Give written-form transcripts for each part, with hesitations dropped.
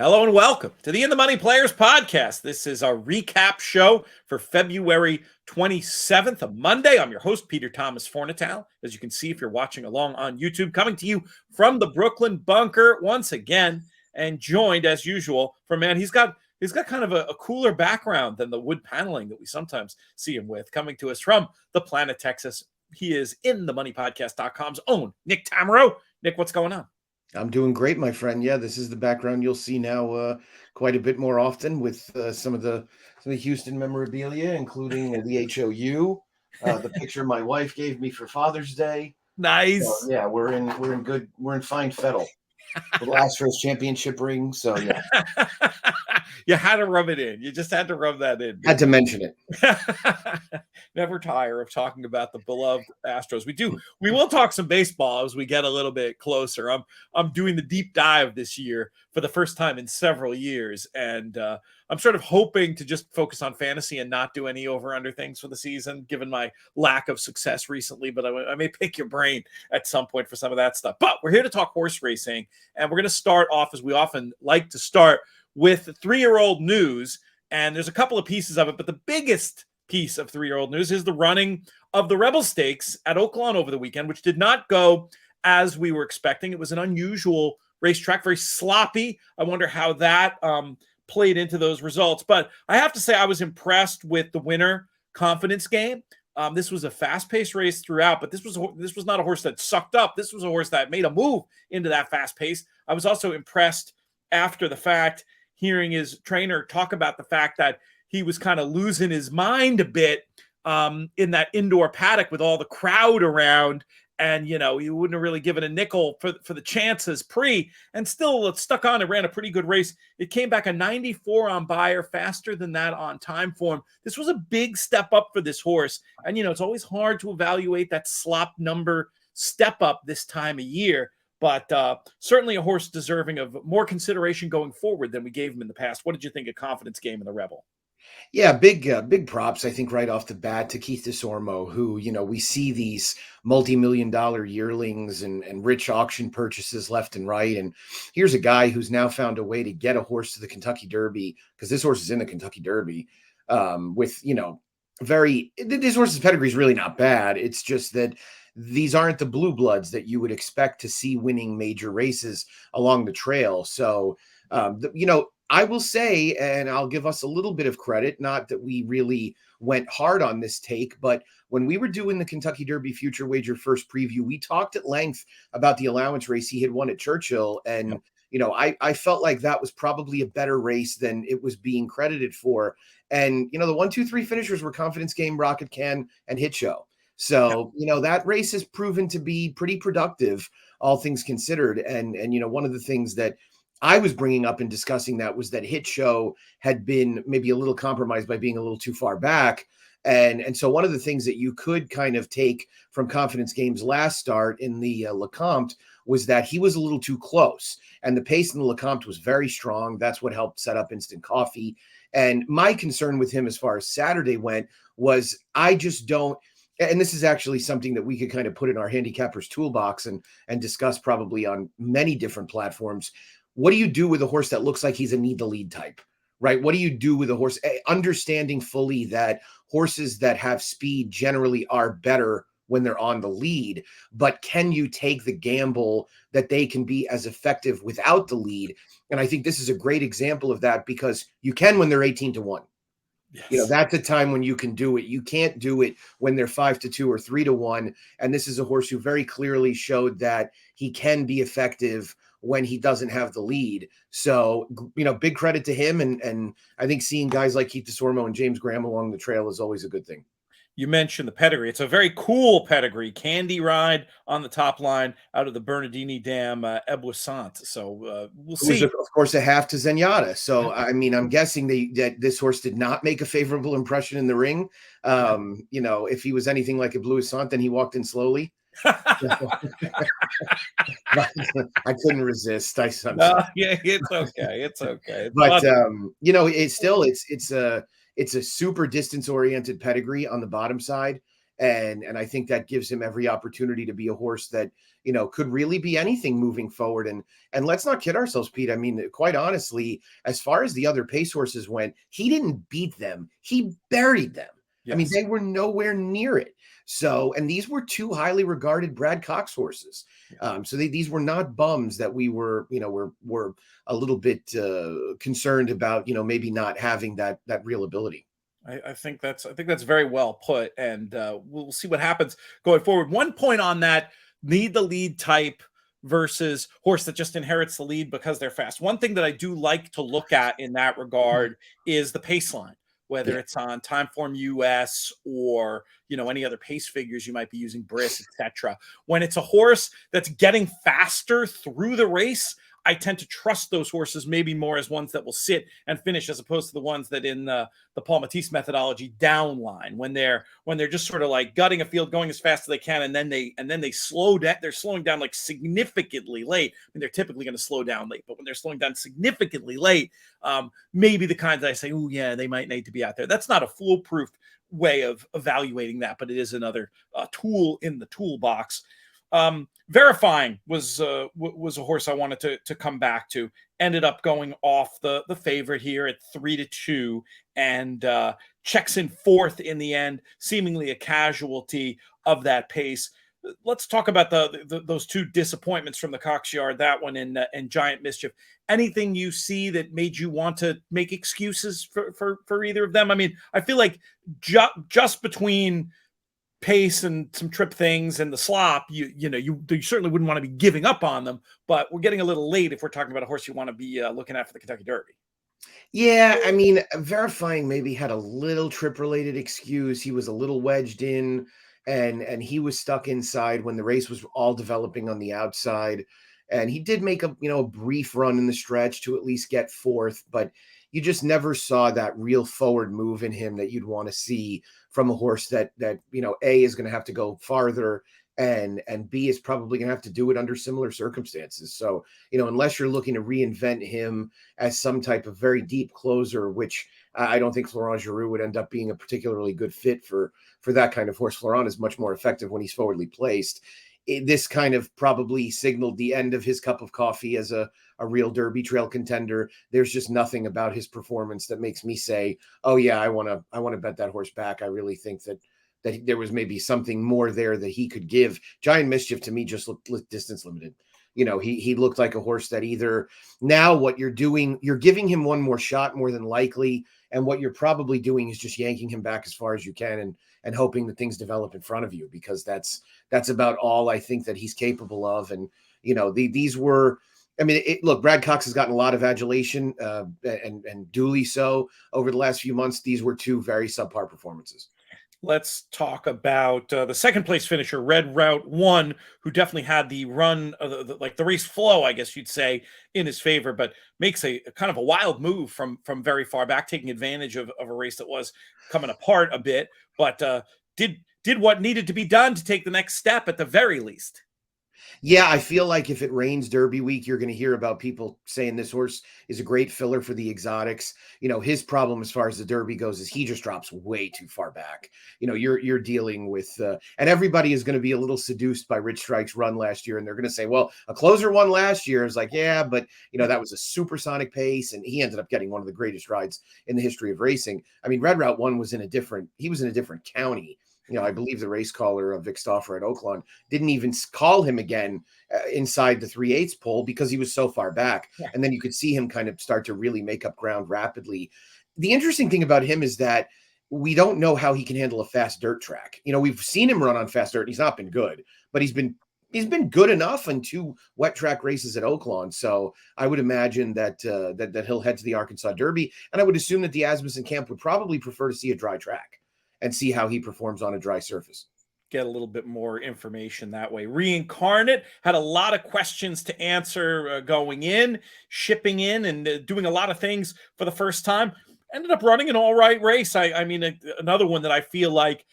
Hello and welcome to the In the Money Players podcast. This is our recap show for February 27th, a Monday. I'm your host, Peter Thomas Fornatale. As you can see, if you're watching along on YouTube, coming to you from the Brooklyn bunker once again, and joined as usual from he's got kind of a cooler background than the wood paneling that we sometimes see him with. Coming to us from the planet Texas, he is InTheMoneyPodcast.com's own Nick Tammaro. Nick, what's going on? I'm doing great, my friend. Yeah, this is the background you'll see now quite a bit more often with some of the Houston memorabilia, including the HOU, the picture my wife gave me for Father's Day. Nice. So, yeah, we're in fine fettle. The Astros championship ring. So yeah. You had to rub it in. You just had to rub that in. Had to mention it. Never tire of talking about the beloved Astros. We will talk some baseball as we get a little bit closer. I'm doing the deep dive this year for the first time in several years, and I'm sort of hoping to just focus on fantasy and not do any over-under things for the season, given my lack of success recently. But I may pick your brain at some point for some of that stuff. But we're here to talk horse racing, and we're going to start off, as we often like to start, with 3-year-old news. And there's a couple of pieces of it, but the biggest piece of 3-year-old news is the running of the Rebel Stakes at Oaklawn over the weekend, which did not go as we were expecting. It was an unusual racetrack, very sloppy. I wonder how that played into those results. But I have to say I was impressed with the winner confidence game. This was a fast-paced race throughout, but this was not a horse that sucked up. This was a horse that made a move into that fast pace. I was also impressed after the fact, hearing his trainer talk about the fact that he was kind of losing his mind a bit in that indoor paddock with all the crowd around. And, he wouldn't have really given a nickel for the chances and still stuck on and ran a pretty good race. It came back a 94 on Bayer, faster than that on time form. This was a big step up for this horse. And, it's always hard to evaluate that slop number step up this time of year. But certainly a horse deserving of more consideration going forward than we gave him in the past. What did you think of confidence game in the Rebel? Yeah, big props, I think, right off the bat to Keith DeSormo, who, we see these multi-million-dollar yearlings and rich auction purchases left and right. And here's a guy who's now found a way to get a horse to the Kentucky Derby, because this horse is in the Kentucky Derby with, this horse's pedigree is really not bad. It's just that these aren't the blue bloods that you would expect to see winning major races along the trail. So, I will say, and I'll give us a little bit of credit, not that we really went hard on this take, but when we were doing the Kentucky Derby Future Wager first preview, we talked at length about the allowance race he had won at Churchill. And, I felt like that was probably a better race than it was being credited for. And, the 1, 2, 3 finishers were Confidence Game, Rocket Can, and Hit Show. So, that race has proven to be pretty productive, all things considered. And one of the things that I was bringing up and discussing that was that Hit Show had been maybe a little compromised by being a little too far back. And so one of the things that you could kind of take from Confidence Game's last start in the Lecomte was that he was a little too close. And the pace in the Lecomte was very strong. That's what helped set up Instant Coffee. And my concern with him as far as Saturday went was I just don't, and this is actually something that we could kind of put in our handicapper's toolbox and discuss probably on many different platforms. What do you do with a horse that looks like he's a need the lead type, right? What do you do with a horse? Understanding fully that horses that have speed generally are better when they're on the lead, but can you take the gamble that they can be as effective without the lead? And I think this is a great example of that, because you can when they're 18-1. Yes. That's a time when you can do it. You can't do it when they're 5-2 or 3-1. And this is a horse who very clearly showed that he can be effective when he doesn't have the lead. So, big credit to him. And I think seeing guys like Keith DeSormo and James Graham along the trail is always a good thing. You mentioned the pedigree. It's a very cool pedigree. Candy Ride on the top line out of the Bernardini Dam, Ebouissant. So we'll see. Of course, a half to Zenyatta. So, I mean, I'm guessing that this horse did not make a favorable impression in the ring. If he was anything like a Ebouissant, then he walked in slowly. I couldn't resist. It's okay. It's okay. But it's a super distance oriented pedigree on the bottom side. And I think that gives him every opportunity to be a horse that, could really be anything moving forward. And let's not kid ourselves, Pete. I mean, quite honestly, as far as the other pace horses went, he didn't beat them. He buried them. Yes. I mean, they were nowhere near it. So, and these were two highly regarded Brad Cox horses. So these were not bums that we were, were a little bit concerned about, maybe not having that real ability. I think that's very well put, and we'll see what happens going forward. One point on that: need the lead type versus horse that just inherits the lead because they're fast. One thing that I do like to look at in that regard is the pace line, whether it's on Timeform US or any other pace figures you might be using, Briss, etc. When it's a horse that's getting faster through the race, I tend to trust those horses maybe more as ones that will sit and finish, as opposed to the ones that in the Paul Matisse methodology downline, when they're just sort of like gutting a field, going as fast as they can, and then they slow down. They're slowing down like significantly late. I mean, they're typically going to slow down late, but when they're slowing down significantly late, maybe the kinds that I say, oh yeah, they might need to be out there. That's not a foolproof way of evaluating that, but it is another tool in the toolbox. Verifying was a horse I wanted to come back to. Ended up going off the favorite here at 3-2, and checks in fourth in the end, seemingly a casualty of that pace. Let's talk about those two disappointments from the Cox yard, that one and Giant Mischief. Anything you see that made you want to make excuses for either of them? I mean, I feel like just between pace and some trip things and the slop, you certainly wouldn't want to be giving up on them, but we're getting a little late if we're talking about a horse you want to be looking at for the Kentucky Derby. Yeah, I mean, Verifying maybe had a little trip related excuse. He was a little wedged in, and he was stuck inside when the race was all developing on the outside. And he did make a brief run in the stretch to at least get fourth, but you just never saw that real forward move in him that you'd want to see from a horse that A, is going to have to go farther, and B, is probably going to have to do it under similar circumstances. So, unless you're looking to reinvent him as some type of very deep closer, which I don't think Florent Geroux would end up being a particularly good fit for that kind of horse. Florent is much more effective when he's forwardly placed. This kind of probably signaled the end of his cup of coffee as a real Derby trail contender. There's just nothing about his performance that makes me say, oh yeah, I want to bet that horse back. I really think that there was maybe something more there that he could give. Giant Mischief to me just looked distance limited. He looked like a horse that either now what you're doing, you're giving him one more shot more than likely, and what you're probably doing is just yanking him back as far as you can and hoping that things develop in front of you, because that's about all I think that he's capable of. And these were, I mean, look, Brad Cox has gotten a lot of adulation, and duly so over the last few months. These were two very subpar performances. Let's talk about the second place finisher, Red Route 1, who definitely had the run of the race flow, I guess you'd say, in his favor, but makes a kind of a wild move from very far back, taking advantage of a race that was coming apart a bit, but did what needed to be done to take the next step at the very least. Yeah, I feel like if it rains Derby week, you're going to hear about people saying this horse is a great filler for the exotics. His problem as far as the Derby goes is he just drops way too far back. You're dealing with, and everybody is going to be a little seduced by Rich Strike's run last year, and they're going to say, well, a closer won last year. It's like, yeah, but that was a supersonic pace, and he ended up getting one of the greatest rides in the history of racing. I mean, Red Route 1 was in a different county. I believe the race caller of Vic Stauffer at Oaklawn didn't even call him again inside the 3/8 pole because he was so far back. Yeah. And then you could see him kind of start to really make up ground rapidly. The interesting thing about him is that we don't know how he can handle a fast dirt track. We've seen him run on fast dirt, and he's not been good, but he's been good enough in 2 wet track races at Oaklawn. So I would imagine that he'll head to the Arkansas Derby, and I would assume that the Asmussen camp would probably prefer to see a dry track and see how he performs on a dry surface. Get a little bit more information that way. Reincarnate had a lot of questions to answer going in, shipping in, and doing a lot of things for the first time. Ended up running an all right race. I mean, another one that I feel like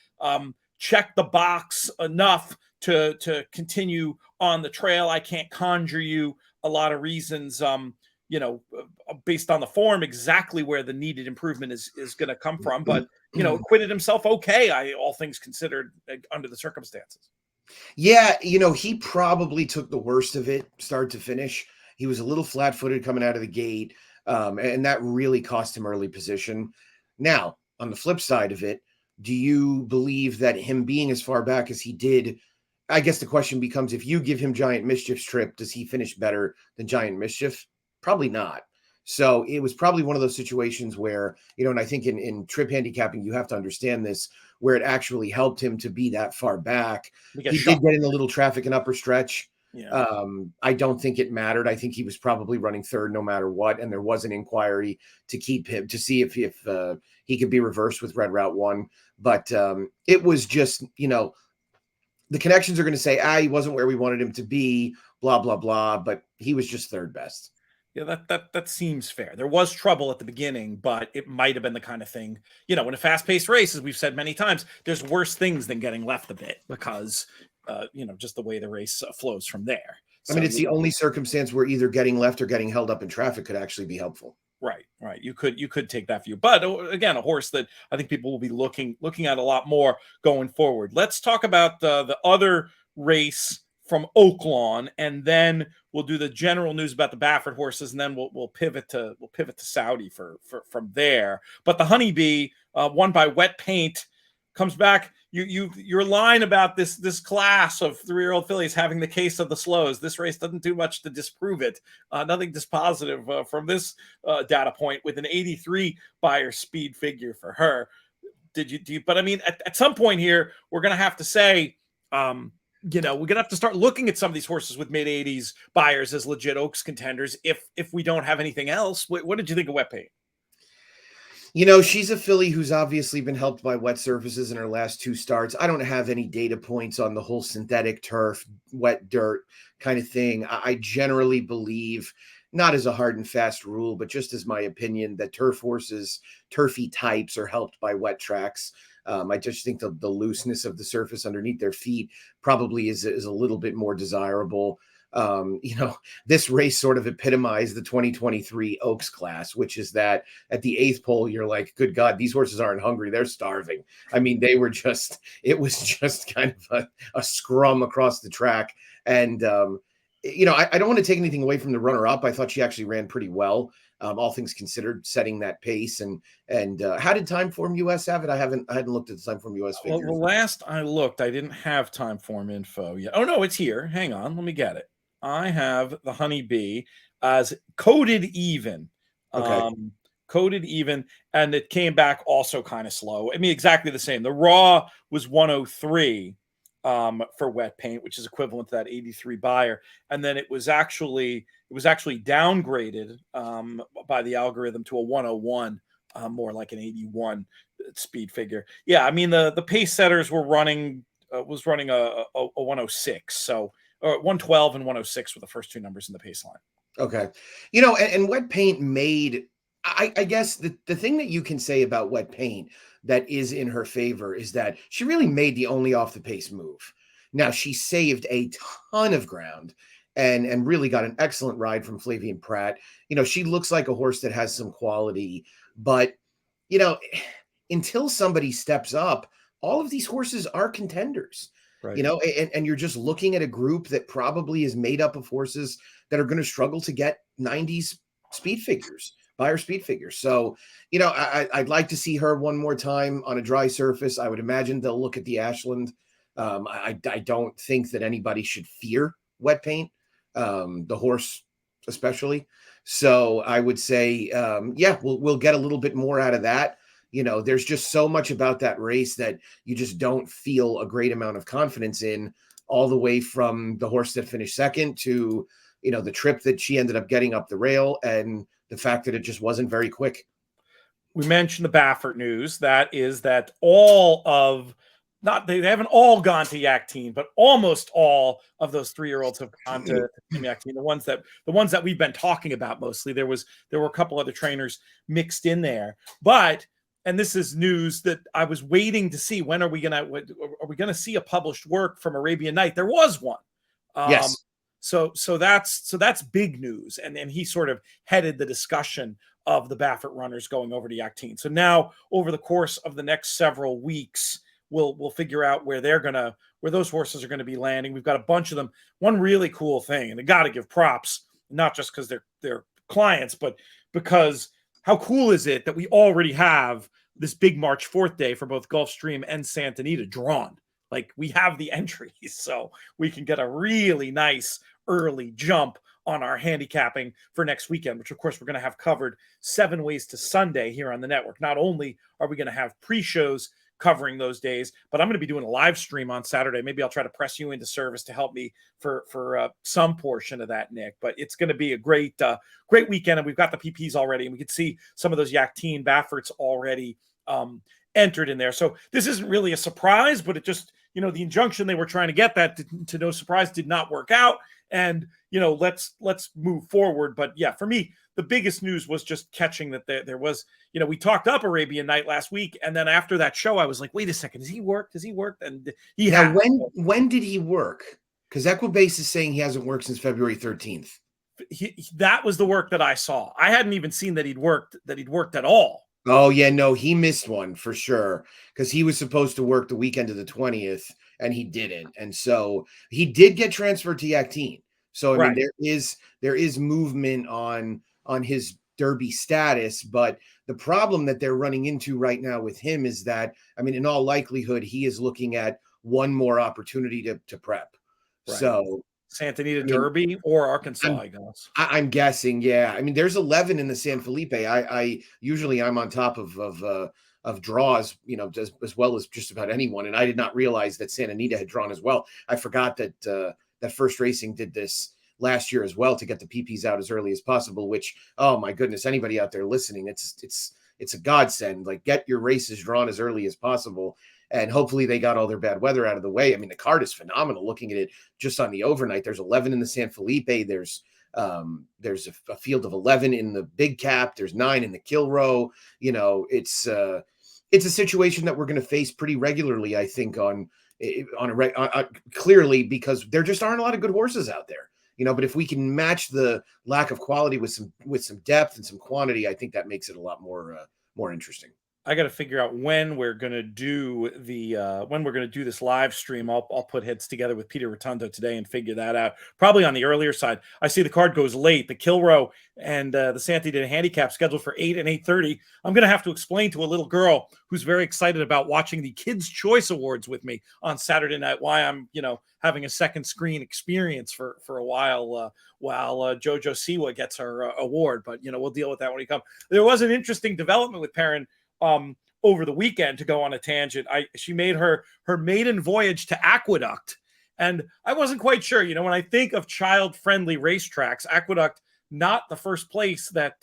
checked the box enough to continue on the trail. I can't conjure you a lot of reasons based on the form, exactly where the needed improvement is going to come from. But, acquitted himself okay, all things considered, under the circumstances. Yeah, he probably took the worst of it, start to finish. He was a little flat-footed coming out of the gate, and that really cost him early position. Now, on the flip side of it, do you believe that him being as far back as he did, I guess the question becomes, if you give him Giant Mischief's trip, does he finish better than Giant Mischief? Probably not. So it was probably one of those situations where, and I think in trip handicapping, you have to understand this, where it actually helped him to be that far back. He did get in a little traffic and upper stretch. Yeah. I don't think it mattered. I think he was probably running third no matter what. And there was an inquiry to keep him, to see if he could be reversed with Red Route 1. But it was just, the connections are going to say, he wasn't where we wanted him to be, blah, blah, blah. But he was just third best. Yeah, that seems fair. There was trouble at the beginning, but it might have been the kind of thing, in a fast-paced race, as we've said many times, there's worse things than getting left a bit because, just the way the race flows from there. So, I mean, it's the only circumstance where either getting left or getting held up in traffic could actually be helpful. Right. You could take that view, but again, a horse that I think people will be looking at a lot more going forward. Let's talk about the other race from Oaklawn, and then we'll do the general news about the Baffert horses, and then we'll pivot to Saudi from there. But the Honeybee, won by Wet Paint, comes back. Your line about this class of 3-year-old fillies having the case of the slows. This race doesn't do much to disprove it. Nothing dispositive from this data point, with an 83 Beyer speed figure for her. But I mean, at some point here, we're going to have to say, we're going to have to start looking at some of these horses with mid-80s Beyers as legit Oaks contenders if we don't have anything else. What did you think of Wet Paint? She's a filly who's obviously been helped by wet surfaces in her last 2 starts. I don't have any data points on the whole synthetic turf, wet dirt kind of thing. I generally believe, not as a hard and fast rule, but just as my opinion, that turf horses, turfy types, are helped by wet tracks. I just think the looseness of the surface underneath their feet probably is a little bit more desirable. This race sort of epitomized the 2023 Oaks class, which is that at the 8th pole, you're like, good God, these horses aren't hungry. They're starving. I mean, it was just kind of a scrum across the track. And, I don't want to take anything away from the runner up. I thought she actually ran pretty well. All things considered, setting that pace. And how did Timeform US have it? I hadn't looked at the Timeform US figures. Well, last I looked, I didn't have Timeform info yet. Oh no, it's here. Hang on, let me get it. I have the Honeybee as coded even. Okay. Coded even, and it came back also kind of slow. I mean, exactly the same. The raw was 103 for Wet Paint, which is equivalent to that 83 Beyer, and then it was actually downgraded by the algorithm to a 101, more like an 81 speed figure. Yeah, I mean the pace setters were running a 106, so. Or 112 and 106 were the first 2 numbers in the pace line. Okay. And Wet Paint made, I guess the thing that you can say about Wet Paint that is in her favor is that she really made the only off the pace move. Now, she saved a ton of ground and really got an excellent ride from Flavian Pratt. She looks like a horse that has some quality, but until somebody steps up, all of these horses are contenders. Right. And you're just looking at a group that probably is made up of horses that are going to struggle to get 90s speed figures, Beyer speed figures. So, I'd like to see her one more time on a dry surface. I would imagine they'll look at the Ashland. I don't think that anybody should fear Wet Paint, the horse especially. So I would say, we'll get a little bit more out of that. There's just so much about that race that you just don't feel a great amount of confidence in, all the way from the horse that finished second to, the trip that she ended up getting up the rail and the fact that it just wasn't very quick. We mentioned the Baffert news. That is that they haven't all gone to Yak Teen, but almost all of those 3-year-olds have gone to Yak Teen. The ones that we've been talking about mostly. There were a couple other trainers mixed in there, and this is news that I was waiting to see. When are we gonna see a published work from Arabian Night? There was one. Yes. So that's big news. And he sort of headed the discussion of the Baffert runners going over to Yakteen. So now over the course of the next several weeks, we'll figure out where those horses are going to be landing. We've got a bunch of them. One really cool thing, and I got to give props, not just because they're clients, but because how cool is it that we already have this big March 4th day for both Gulfstream and Santa Anita drawn? Like, we have the entries, so we can get a really nice early jump on our handicapping for next weekend, which of course we're going to have covered 7 ways to Sunday here on the network. Not only are we going to have pre-shows covering those days, but I'm going to be doing a live stream on Saturday. Maybe I'll try to press you into service to help me for some portion of that, Nick. But it's going to be a great weekend, and we've got the PPs already, and we can see some of those Yakteen Bafferts already entered in there. So this isn't really a surprise, but it just, the injunction they were trying to get that to no surprise did not work out. And, let's move forward. But yeah, for me, the biggest news was just catching that there was, we talked up Arabian Night last week. And then after that show, I was like, wait a second, has he worked? And he now, when did he work? Because Equibase is saying he hasn't worked since February 13th. That was the work that I saw. I hadn't even seen that he'd worked at all. Oh, yeah, no, he missed one for sure, because he was supposed to work the weekend of the 20th, and he didn't. And so he did get transferred to Yakteen. So, I mean, there is movement on his Derby status, but the problem that they're running into right now with him is that, I mean, in all likelihood, he is looking at one more opportunity to prep. Right. So Santa Anita Derby or Arkansas, I guess. I'm guessing, yeah. I mean, there's 11 in the San Felipe. I usually I'm on top of draws, as well as just about anyone. And I did not realize that Santa Anita had drawn as well. I forgot that that First Racing did this last year as well to get the PPs out as early as possible. Which, oh my goodness, anybody out there listening, it's a godsend. Like, get your races drawn as early as possible. And hopefully they got all their bad weather out of the way. I mean, the card is phenomenal. Looking at it just on the overnight, there's 11 in the San Felipe. There's a field of 11 in the Big Cap. There's 9 in the Kilroe. It's a situation that we're going to face pretty regularly, I think, clearly, because there just aren't a lot of good horses out there. But if we can match the lack of quality with some depth and some quantity, I think that makes it a lot more interesting. I got to figure out when we're going to do this live stream. I'll put heads together with Peter Rotundo today and figure that out. Probably on the earlier side. I see the card goes late. The Kilroe and the Santa Anita handicap scheduled for 8 and 8:30. I'm going to have to explain to a little girl who's very excited about watching the Kids' Choice Awards with me on Saturday night why I'm, having a second screen experience for a while JoJo Siwa gets her award. But, we'll deal with that when he comes. There was an interesting development with Perrin over the weekend, to go on a tangent. She made her maiden voyage to Aqueduct, and I wasn't quite sure. When I think of child-friendly racetracks, Aqueduct not the first place that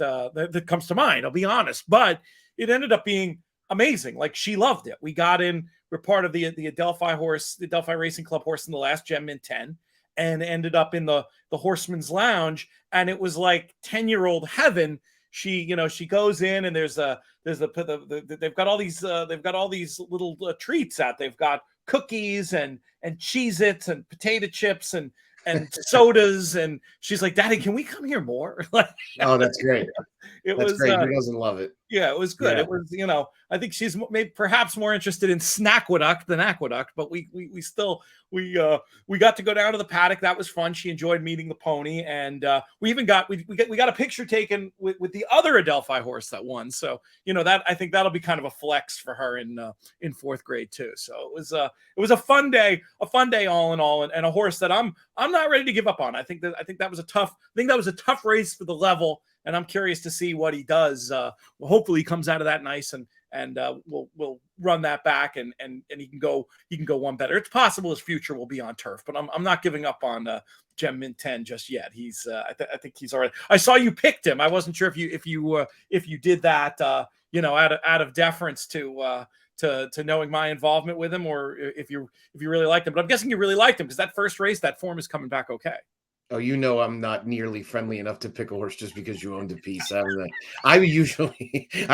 comes to mind. I'll be honest, but it ended up being amazing. Like, she loved it. We got in. We're part of the Adelphi Racing Club horse in the last Gem Mint 10, and ended up in the Horseman's Lounge, and it was like 10-year-old heaven. She goes in, and they've got all these little treats out. They've got cookies and Cheez-Its and potato chips and sodas, and she's like, "Daddy, can we come here more?" Oh, that's great. That's great. Who doesn't love it? Yeah, it was good. Yeah. It was, I think she's perhaps more interested in Snackaduct than Aqueduct, but we got to go down to the paddock. That was fun. She enjoyed meeting the pony, and we got a picture taken with the other Adelphi horse that won. So that, I think that'll be kind of a flex for her in fourth grade too. So it was a fun day all in all, and a horse that I'm not ready to give up on. I think that was a tough race for the level. And I'm curious to see what he does. Hopefully he comes out of that nice, and we'll run that back, and he can go one better. It's possible his future will be on turf, but I'm not giving up on Gem Mint 10 just yet. He's I think he's all right. I saw you picked him. I wasn't sure if you did that out of deference to knowing my involvement with him, or if you really liked him. But I'm guessing you really liked him, because that first race, that form is coming back okay. Oh, I'm not nearly friendly enough to pick a horse just because you owned a piece. I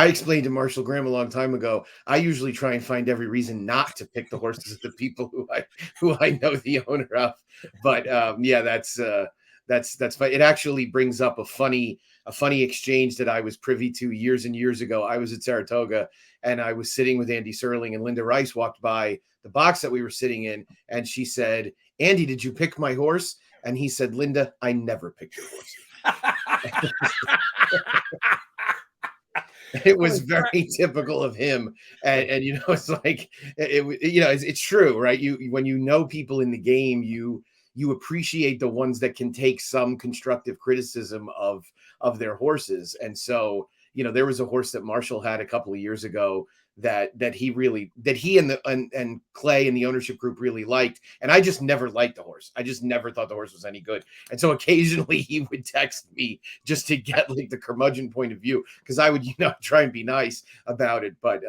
explained to Marshall Graham a long time ago, I usually try and find every reason not to pick the horses of the people who I know the owner of. But yeah, that's that's fine. It actually brings up a funny exchange that I was privy to years and years ago. I was at Saratoga and I was sitting with Andy Serling, and Linda Rice walked by the box that we were sitting in, and she said, "Andy, did you pick my horse?" And he said, "Linda, I never picked your horse." It was very typical of him, and it's like it's true, right? When you know people in the game, you appreciate the ones that can take some constructive criticism of their horses. And so there was a horse that Marshall had a couple of years ago that he and Clay and the ownership group really liked, and I just never liked the horse. I just never thought the horse was any good. And so occasionally he would text me just to get like the curmudgeon point of view, because I would try and be nice about it. But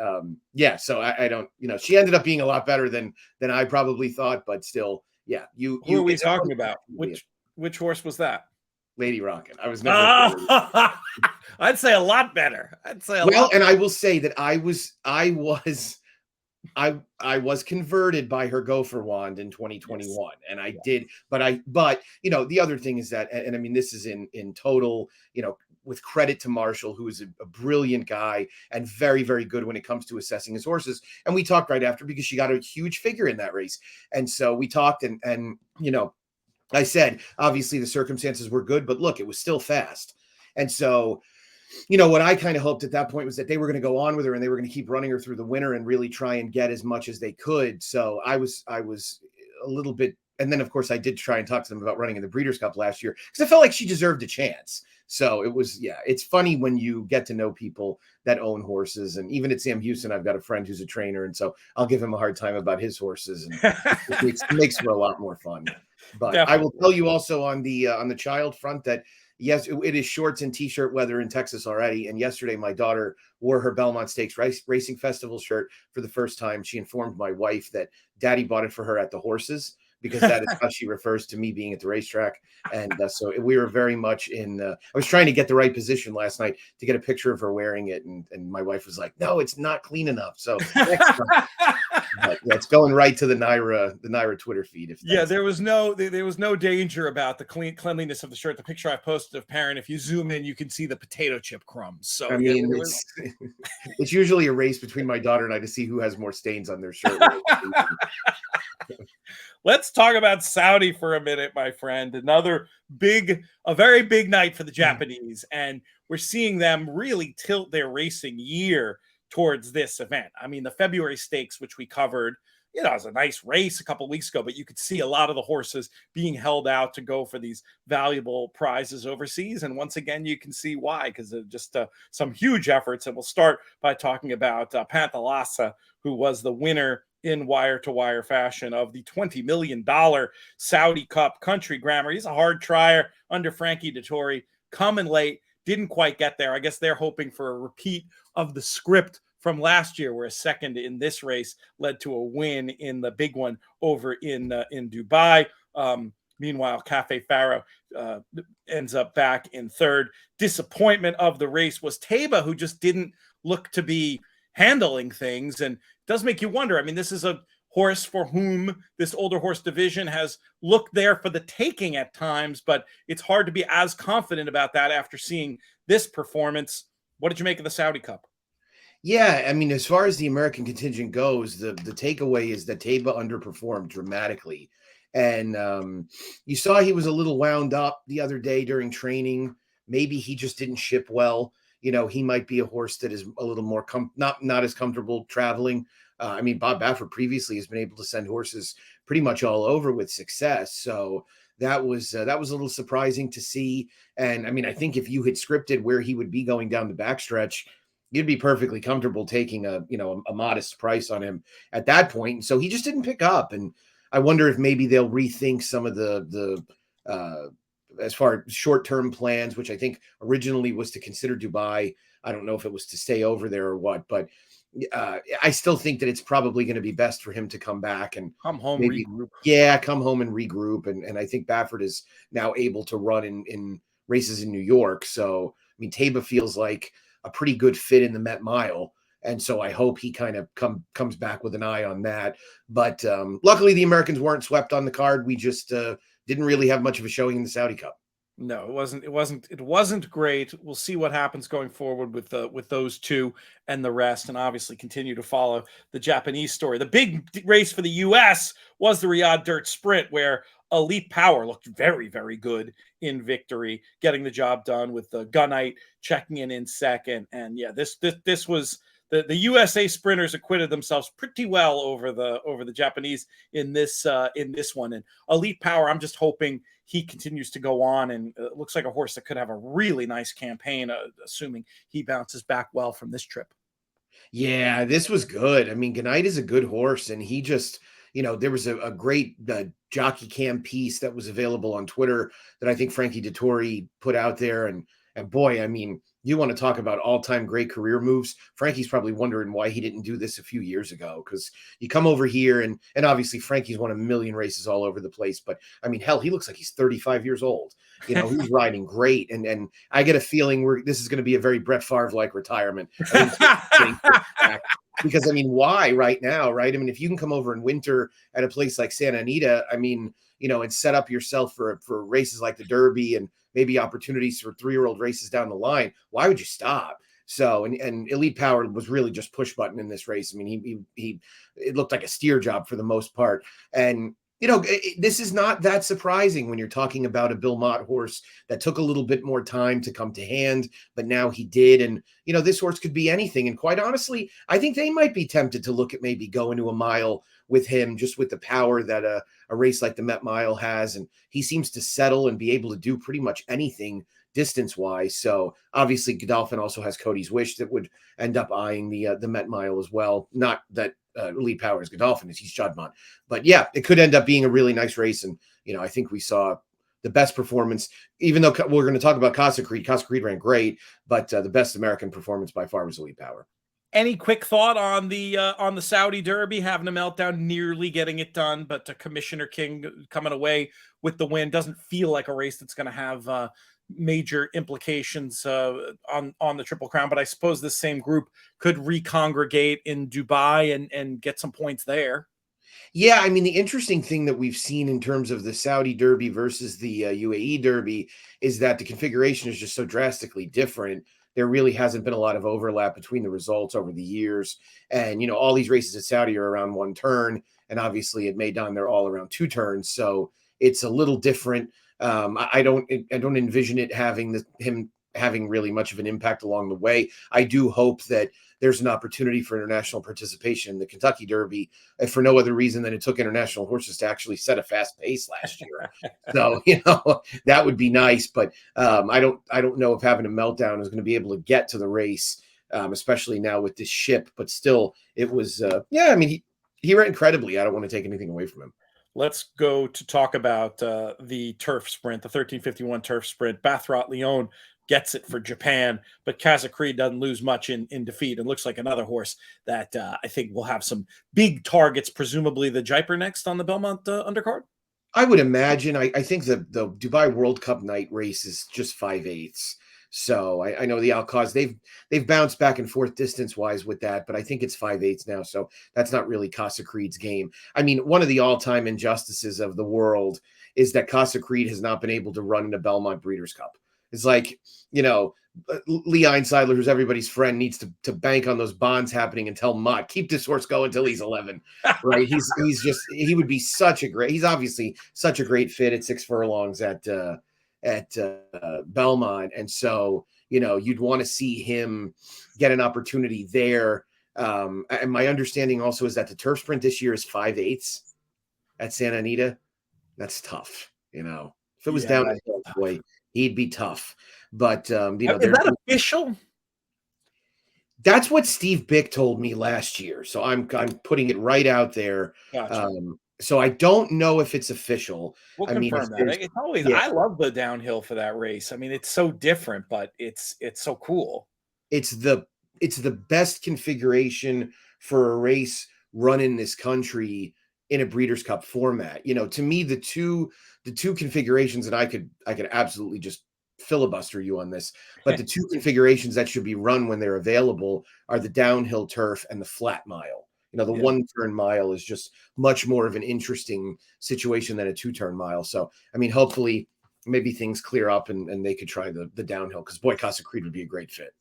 so I don't, she ended up being a lot better than I probably thought, but still, yeah. Who are we talking about? Which horse was that? Lady Rocket. I was never. I'd say a lot better. And I will say that I was converted by her gopher wand in 2021, yes. And I did, but the other thing is that, and I mean, this is in total, with credit to Marshall, who is a brilliant guy and very, very good when it comes to assessing his horses. And we talked right after, because she got a huge figure in that race. And so we talked, and I said, obviously the circumstances were good, but look, it was still fast. And so, what I kind of hoped at that point was that they were going to go on with her and they were going to keep running her through the winter and really try and get as much as they could. So I was a little bit, and then of course I did try and talk to them about running in the Breeders' Cup last year, because I felt like she deserved a chance. So it was, it's funny when you get to know people that own horses. And even at Sam Houston, I've got a friend who's a trainer, and so I'll give him a hard time about his horses, and it makes for a lot more fun. But definitely. I will tell you also on the child front that, yes, it is shorts and t-shirt weather in Texas already. And yesterday, my daughter wore her Belmont Stakes Racing Festival shirt for the first time. She informed my wife that Daddy bought it for her at the horses, because that is how she refers to me being at the racetrack. And so we were very much in, I was trying to get the right position last night to get a picture of her wearing it. And my wife was like, "No, it's not clean enough." So but it's going right to the Naira Twitter feed. There was no danger about the cleanliness of the shirt. The picture I posted of Perrin, if you zoom in, you can see the potato chip crumbs. So I mean, it's usually a race between my daughter and I to see who has more stains on their shirt. Let's talk about Saudi for a minute, my friend. A very big night for the Japanese, and we're seeing them really tilt their racing year towards this event. I mean, the February Stakes, which we covered, it was a nice race a couple of weeks ago, but you could see a lot of the horses being held out to go for these valuable prizes overseas. And once again, you can see why, because of just some huge efforts. And we'll start by talking about Panthalassa, who was the winner in wire-to-wire fashion of the $20 million Saudi Cup Country Grammar. He's a hard trier under Frankie Dettori, coming late, didn't quite get there. I guess they're hoping for a repeat of the script from last year, where a second in this race led to a win in the big one over in Dubai. Meanwhile, Cafe Faro ends up back in third. Disappointment of the race was Taiba, who just didn't look to be handling things, and does make you wonder. I mean, this is a horse for whom this older horse division has looked there for the taking at times, but it's hard to be as confident about that after seeing this performance. What did you make of the Saudi Cup? Yeah, I mean, as far as the American contingent goes, the takeaway is that Taiba underperformed dramatically. And you saw he was a little wound up the other day during training. Maybe he just didn't ship well. He might be a horse that is a little more not as comfortable traveling. I mean, Bob Baffert previously has been able to send horses pretty much all over with success. So that was a little surprising to see. And I mean, I think if you had scripted where he would be going down the backstretch, you'd be perfectly comfortable taking a modest price on him at that point. And so he just didn't pick up. And I wonder if maybe they'll rethink some of the as far as short-term plans, which I think originally was to consider Dubai. I don't know if it was to stay over there or what, but I still think that it's probably going to be best for him to come back and come home, regroup. Yeah, come home and regroup. And I think Baffert is now able to run in races in New York. So, I mean, Taiba feels like a pretty good fit in the Met Mile. And so I hope he kind of comes back with an eye on that. But luckily, the Americans weren't swept on the card. We just didn't really have much of a showing in the Saudi Cup. No, it wasn't great. We'll see what happens going forward with those two and the rest, and obviously continue to follow the Japanese story. The big race for the US was the Riyadh Dirt Sprint, where Elite Power looked very, very good in victory, getting the job done with the Gunite checking in second. And yeah, this was the USA sprinters acquitted themselves pretty well over the Japanese in this one. And Elite Power, I'm just hoping he continues to go on, and it looks like a horse that could have a really nice campaign, assuming he bounces back well from this trip. Yeah, this was good. I mean, Gunite is a good horse, and he just, there was a great jockey cam piece that was available on Twitter that I think Frankie Dettori put out there, and boy, I mean, you want to talk about all-time great career moves. Frankie's probably wondering why he didn't do this a few years ago, because you come over here and obviously Frankie's won a million races all over the place, but I mean, hell, he looks like he's 35 years old. He's riding great, and I get a feeling this is going to be a very Brett Favre like retirement. Because I mean, why right now, right? I mean, if you can come over in winter at a place like Santa Anita, I mean, and set up yourself for races like the Derby and maybe opportunities for 3-year-old races down the line, why would you stop? So, and Elite Power was really just push button in this race. I mean, he it looked like a steer job for the most part. And, this is not that surprising when you're talking about a Bill Mott horse that took a little bit more time to come to hand, but now he did. And, this horse could be anything. And quite honestly, I think they might be tempted to look at maybe going to a mile with him, just with the power that a race like the Met Mile has. And he seems to settle and be able to do pretty much anything distance-wise. So obviously Godolphin also has Cody's Wish that would end up eyeing the Met Mile as well. Not that Elite Power is Godolphin, he's Chadmont. But yeah, it could end up being a really nice race. And, I think we saw the best performance, even though we're going to talk about Casa Creed. Casa Creed ran great, but the best American performance by far was Elite Power. Any quick thought on the Saudi Derby, having a meltdown, nearly getting it done, but Commissioner King coming away with the win? Doesn't feel like a race that's going to have major implications on the Triple Crown, but I suppose this same group could recongregate in Dubai and get some points there. Yeah, I mean, the interesting thing that we've seen in terms of the Saudi Derby versus the UAE Derby is that the configuration is just so drastically different. There really hasn't been a lot of overlap between the results over the years. And, all these races at Saudi are around one turn. And obviously at Meydan, they're all around 2 turns. So it's a little different. I don't envision it him having really much of an impact along the way. I do hope that there's an opportunity for international participation in the Kentucky Derby, if for no other reason than it took international horses to actually set a fast pace last year. So, that would be nice. But I don't know if having a meltdown is going to be able to get to the race, especially now with this ship. But still, it was, I mean, he ran incredibly. I don't want to take anything away from him. Let's go to talk about the turf sprint, the 1351 turf sprint. Baffert Leon gets it for Japan, but Casa Creed doesn't lose much in defeat and looks like another horse that I think will have some big targets, presumably the Jaipur next on the Belmont undercard. I would imagine. I think the Dubai World Cup night race is just 5/8. So I know the Alcaz, they've bounced back and forth distance wise with that, but I think it's 5/8 now. So that's not really Casa Creed's game. I mean, one of the all-time injustices of the world is that Casa Creed has not been able to run in a Belmont Breeders' Cup. It's like, Lee Einseidler, who's everybody's friend, needs to bank on those bonds happening and tell Mott, keep this horse going until he's 11, right? He would be he's obviously such a great fit at 6 furlongs at Belmont. And so, you'd want to see him get an opportunity there. And my understanding also is that the turf sprint this year is 5/8 at Santa Anita. That's tough. If it was down to boy, he'd be tough. But, is that official? That's what Steve Bick told me last year. So I'm putting it right out there. Gotcha. So I don't know if it's official. We'll confirm that. It's always, I love the downhill for that race. I mean, it's so different, but it's so cool. It's the best configuration for a race run in this country in a Breeders' Cup format. To me, the two configurations that I could absolutely just filibuster you on this, but the two configurations that should be run when they're available are the downhill turf and the flat mile. The 1-turn mile is just much more of an interesting situation than a 2-turn mile. So, I mean, hopefully maybe things clear up and they could try the downhill, because boy, Casa Creed would be a great fit.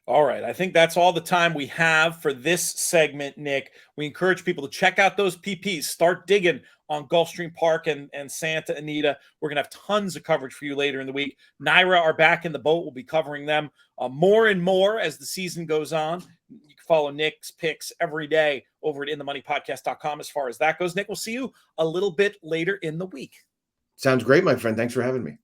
All right. I think that's all the time we have for this segment, Nick. We encourage people to check out those PPs. Start digging on Gulfstream Park and Santa Anita. We're going to have tons of coverage for you later in the week. Naira are back in the boat. We'll be covering them more and more as the season goes on. You can follow Nick's picks every day over at inthemoneypodcast.com as far as that goes. Nick, we'll see you a little bit later in the week. Sounds great, my friend. Thanks for having me.